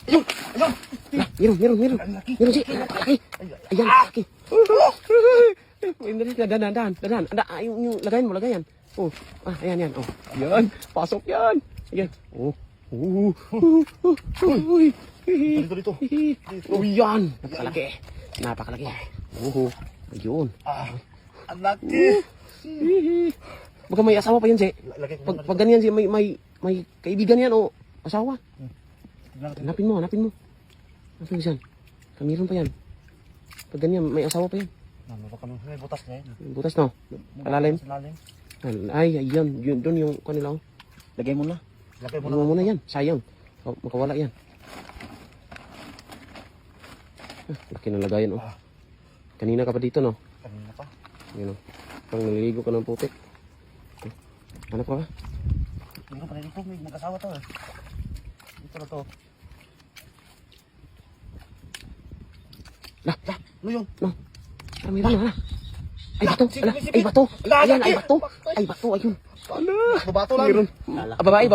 Ayun! Ayun! Meron! Meron si! Ay! Ayan! Laki! Dahan! Yung lagayan. Oh, ayan. Oh, yan. Pasok yan. Ayan. Oh. Dito. Oh, yan. Napakalaki. Oh, ayun. Ang laki. Baka may asawa pa yan, si. Lagay ko muna Pag ganyan, si, may kaibigan yan o asawa. Hanapin mo. Hanapin mo siyan. Kamiron pa yan. Pag ganyan, may asawa pa yan. May butas na yun. Butas, no? Alalim. Lalim. Ay, ayun. Yun, doon yung kanila. Oh. Lagay mo na. Lagay mo Lagay mo muna yan. Sayang. Makawala yan. Laki na lagayan, oh. Kanina ka pa dito, no? Kanina pa. Yun, oh. Pang naliligo ka ng putik. Hanap ka ba? Hindi ko pa dito. May mag-asawa to eh. Dito na to. Ano yun? No. Parang meron na. Ay, bato. Ay, bato. Ayan, ay, bato. Ay, bato. Ayun. Babato lang. Meron. Babae.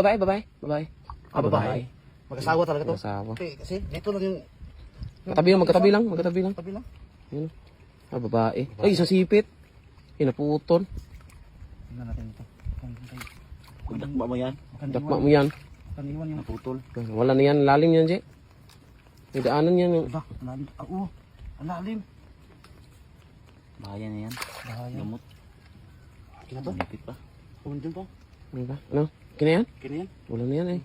Babae. Mag-asawa talaga to. Mag-asawa. Kasi dito lang yung... Magkatabi lang. Tabi lang. Yun. Babae. Ay, isang sipit. Pinaputol. Tingnan natin ito. Dakma mo yan. Dakma mo yan. Kaniwan yung naputol. Wala na yan. Lalim yan, Je. May daanan yan. Diba? Lalim. Oo. Ang lalim. Bahaya na yan. Bahaya. Gamot. Kina to? Lipit pa. Kung dyan to. Ano ba? Ano? Kina yan? Kina yan? Wala na yan, eh.